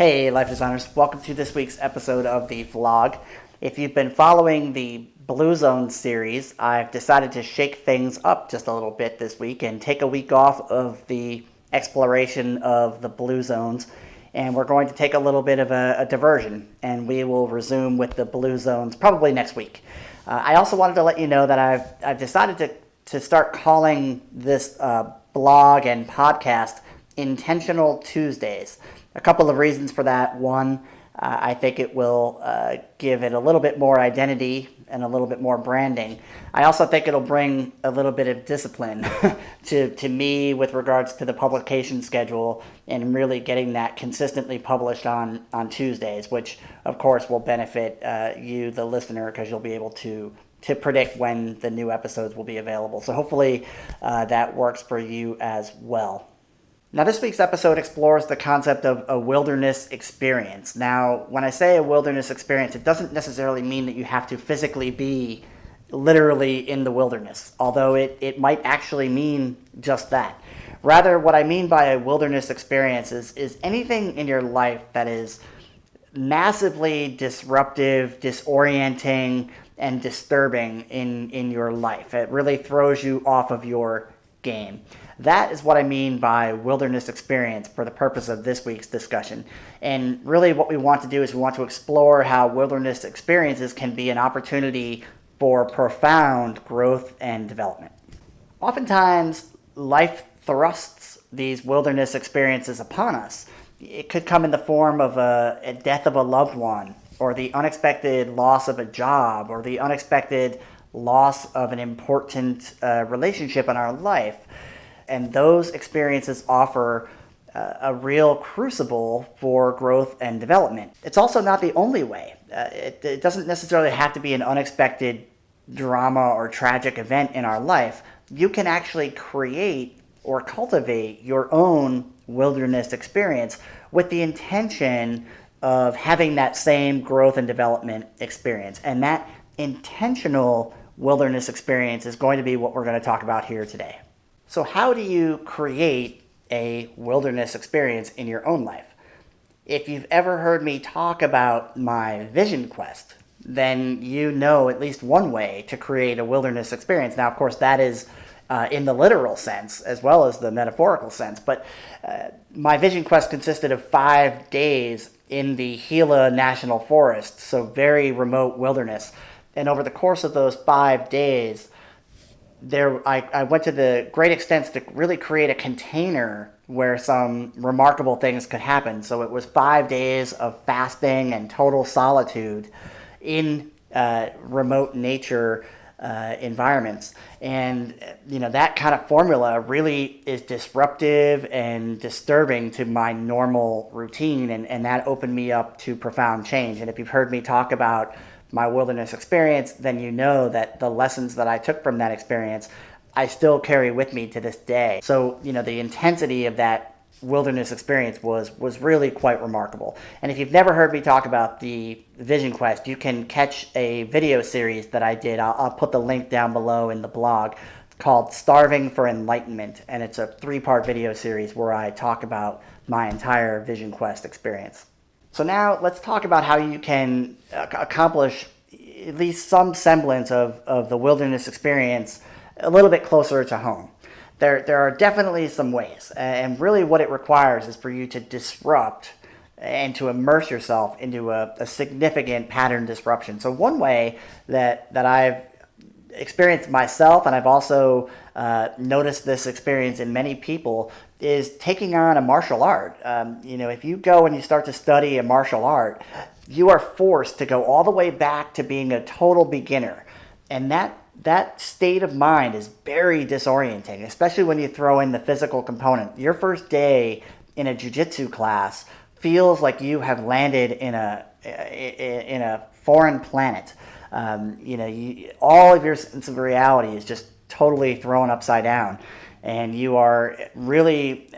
Hey, Life Designers. Welcome to this week's episode of the vlog. If you've been following the Blue Zone series, I've decided to shake things up just a little bit this week and take a week off of the exploration of the Blue Zones. And we're going to take a little bit of a diversion, and we will resume with the Blue Zones probably next week. I also wanted to let you know that I've decided to start calling this blog and podcast Intentional Tuesdays. A couple of reasons for that. One, I think it will give it a little bit more identity and a little bit more branding. I also think it'll bring a little bit of discipline to me with regards to the publication schedule and really getting that consistently published on Tuesdays, which of course will benefit you, the listener, because you'll be able to predict when the new episodes will be available. So hopefully that works for you as well. Now, this week's episode explores the concept of a wilderness experience. Now, when I say a wilderness experience, it doesn't necessarily mean that you have to physically be literally in the wilderness, although it might actually mean just that. Rather, what I mean by a wilderness experience is anything in your life that is massively disruptive, disorienting, and disturbing in your life. It really throws you off of your game. That is what I mean by wilderness experience for the purpose of this week's discussion. And really what we want to do is we want to explore how wilderness experiences can be an opportunity for profound growth and development. Oftentimes, life thrusts these wilderness experiences upon us. It could come in the form of a death of a loved one, or the unexpected loss of a job, or the unexpected loss of an important relationship in our life. And those experiences offer a real crucible for growth and development. It's also not the only way. It doesn't necessarily have to be an unexpected drama or tragic event in our life. You can actually create or cultivate your own wilderness experience with the intention of having that same growth and development experience. And that intentional wilderness experience is going to be what we're going to talk about here today. So how do you create a wilderness experience in your own life? If you've ever heard me talk about my vision quest, then you know at least one way to create a wilderness experience. Now, of course, that is in the literal sense as well as the metaphorical sense. But my vision quest consisted of 5 days in the Gila National Forest, so very remote wilderness. And over the course of those 5 days, I went to the great extents to really create a container where some remarkable things could happen. So it was 5 days of fasting and total solitude in remote nature environments. And that kind of formula really is disruptive and disturbing to my normal routine, and that opened me up to profound change. And if you've heard me talk about my wilderness experience, then you know that the lessons that I took from that experience, I still carry with me to this day. So, the intensity of that wilderness experience was really quite remarkable. And if you've never heard me talk about the Vision Quest, you can catch a video series that I did. I'll put the link down below in the blog, called Starving for Enlightenment. And it's a 3-part video series where I talk about my entire Vision Quest experience. So now let's talk about how you can accomplish at least some semblance of the wilderness experience a little bit closer to home. There are definitely some ways, and really what it requires is for you to disrupt and to immerse yourself into a significant pattern disruption. So one way that I've experienced myself, and I've also noticed this experience in many people, is taking on a martial art. If you go and you start to study a martial art, you are forced to go all the way back to being a total beginner. And that state of mind is very disorienting, especially when you throw in the physical component. Your first day in a jiu-jitsu class feels like you have landed in a foreign planet. All of your sense of reality is just totally thrown upside down, and you are really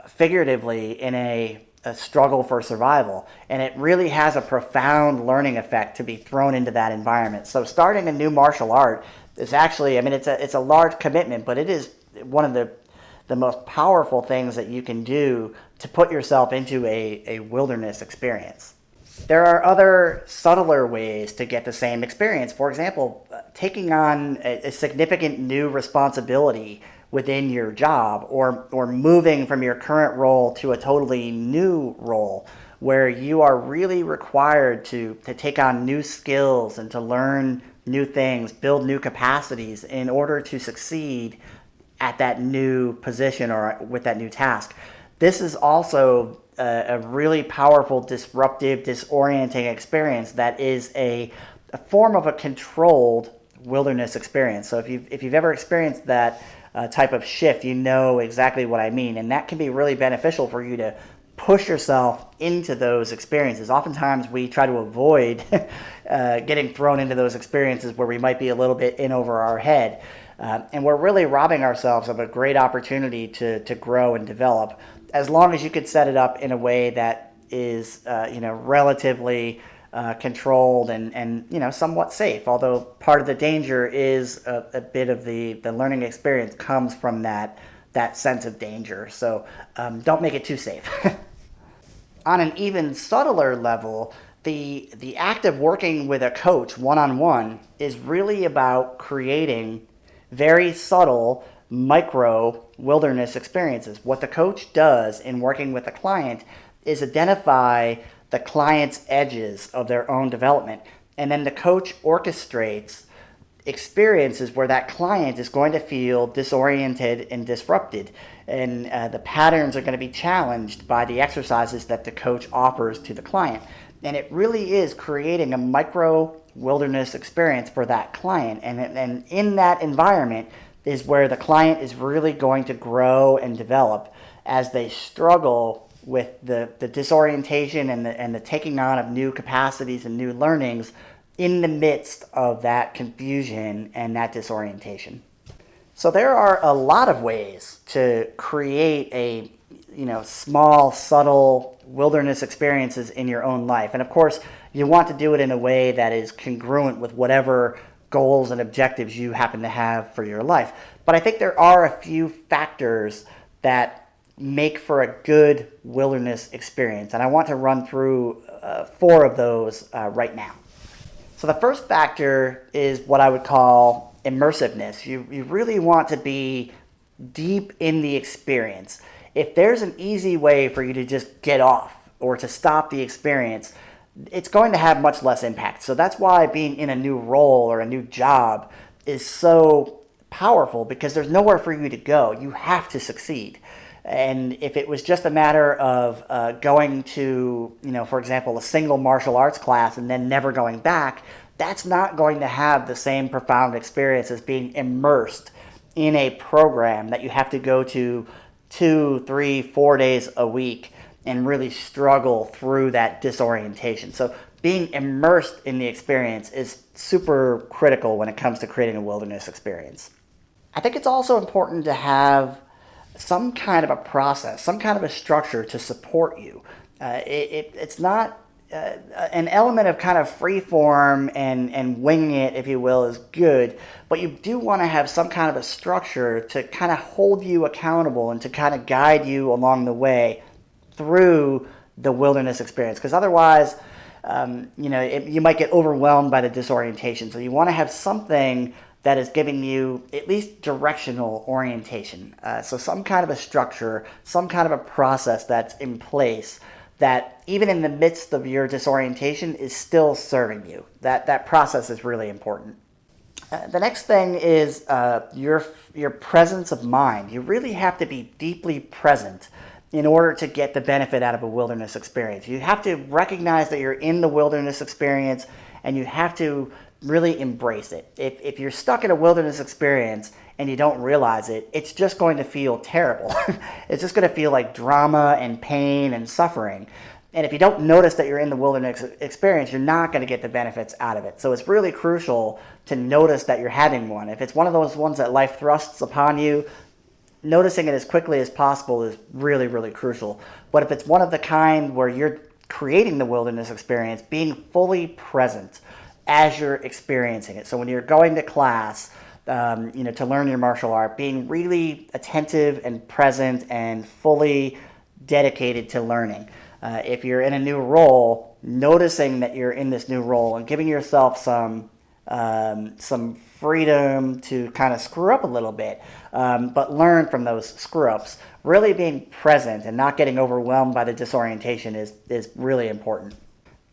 figuratively in a struggle for survival. And it really has a profound learning effect to be thrown into that environment. So starting a new martial art is actually, it's a large commitment, but it is one of the the most powerful things that you can do to put yourself into a wilderness experience. There are other subtler ways to get the same experience. For example, taking on a significant new responsibility within your job, or moving from your current role to a totally new role where you are really required to take on new skills and to learn new things, build new capacities in order to succeed at that new position or with that new task. This is also a really powerful, disruptive, disorienting experience that is a form of a controlled wilderness experience. So if you've ever experienced that type of shift, you know exactly what I mean. And that can be really beneficial for you to push yourself into those experiences. Oftentimes we try to avoid getting thrown into those experiences where we might be a little bit in over our head. And we're really robbing ourselves of a great opportunity to grow and develop, as long as you could set it up in a way that is relatively controlled and somewhat safe. Although part of the danger is a bit of the learning experience comes from that sense of danger. So don't make it too safe. On an even subtler level, the act of working with a coach one-on-one is really about creating very subtle micro wilderness experiences. What the coach does in working with the client is identify the client's edges of their own development, and then the coach orchestrates experiences where that client is going to feel disoriented and disrupted, and the patterns are going to be challenged by the exercises that the coach offers to the client. And it really is creating a micro wilderness experience for that client, and in that environment is where the client is really going to grow and develop as they struggle with the disorientation and the taking on of new capacities and new learnings in the midst of that confusion and that disorientation. So there are a lot of ways to create a small, subtle wilderness experiences in your own life. And of course, you want to do it in a way that is congruent with whatever goals and objectives you happen to have for your life. But I think there are a few factors that make for a good wilderness experience. And I want to run through 4 of those right now. So the first factor is what I would call immersiveness. You really want to be deep in the experience. If there's an easy way for you to just get off or to stop the experience, it's going to have much less impact. So that's why being in a new role or a new job is so powerful, because there's nowhere for you to go. You have to succeed. And if it was just a matter of going to, for example, a single martial arts class and then never going back, that's not going to have the same profound experience as being immersed in a program that you have to go to 2, 3, 4 days a week and really struggle through that disorientation. So being immersed in the experience is super critical when it comes to creating a wilderness experience. I think it's also important to have some kind of a process, some kind of a structure to support you. It's not an element of kind of free form and winging it, if you will, is good, but you do want to have some kind of a structure to kind of hold you accountable and to kind of guide you along the way through the wilderness experience, because otherwise you might get overwhelmed by the disorientation. So you want to have something that is giving you at least directional orientation. So some kind of a structure, some kind of a process that's in place that even in the midst of your disorientation is still serving you. That process is really important. The next thing is your presence of mind. You really have to be deeply present in order to get the benefit out of a wilderness experience. You have to recognize that you're in the wilderness experience, and you have to really embrace it. If you're stuck in a wilderness experience and you don't realize it, it's just going to feel terrible. It's just going to feel like drama and pain and suffering. And if you don't notice that you're in the wilderness experience, you're not going to get the benefits out of it. So it's really crucial to notice that you're having one. If it's one of those ones that life thrusts upon you, noticing it as quickly as possible is really, really crucial. But if it's one of the kind where you're creating the wilderness experience, being fully present as you're experiencing it. So when you're going to class, to learn your martial art, being really attentive and present and fully dedicated to learning. If you're in a new role, noticing that you're in this new role and giving yourself some freedom to kind of screw up a little bit, but learn from those screw ups. Really being present and not getting overwhelmed by the disorientation is really important.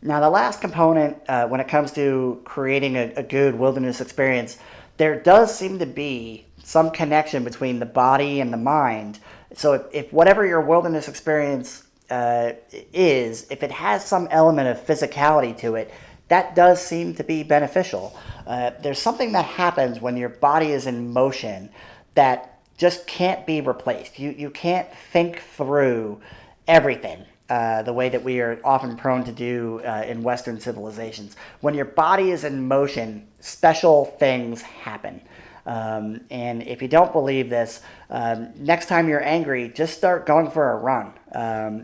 Now, the last component when it comes to creating a good wilderness experience, there does seem to be some connection between the body and the mind. So if whatever your wilderness experience if it has some element of physicality to it, that does seem to be beneficial. There's something that happens when your body is in motion that just can't be replaced. You can't think through everything the way that we are often prone to do in Western civilizations. When your body is in motion, special things happen. And if you don't believe this, next time you're angry, just start going for a run.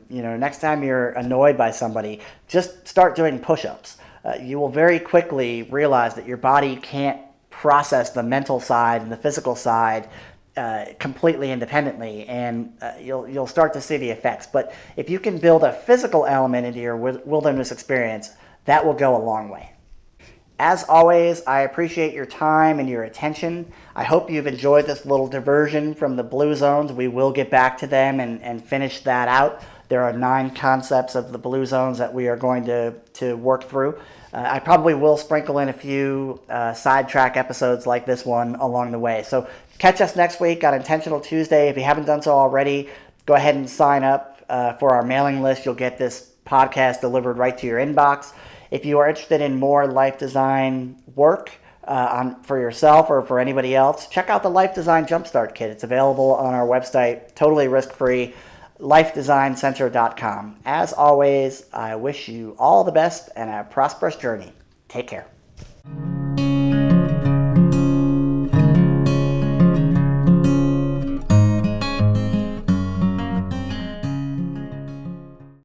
Next time you're annoyed by somebody, just start doing push-ups. You will very quickly realize that your body can't process the mental side and the physical side completely independently, and you'll start to see the effects. But if you can build a physical element into your wilderness experience, that will go a long way. As always, I appreciate your time and your attention. I hope you've enjoyed this little diversion from the blue zones. We will get back to them and finish that out. There are 9 concepts of the blue zones that we are going to work through. I probably will sprinkle in a few sidetrack episodes like this one along the way. So catch us next week on Intentional Tuesday. If you haven't done so already, go ahead and sign up for our mailing list. You'll get this podcast delivered right to your inbox. If you are interested in more life design work for yourself or for anybody else, check out the Life Design Jumpstart Kit. It's available on our website, totally risk-free, lifedesigncenter.com. As always, I wish you all the best and a prosperous journey. Take care.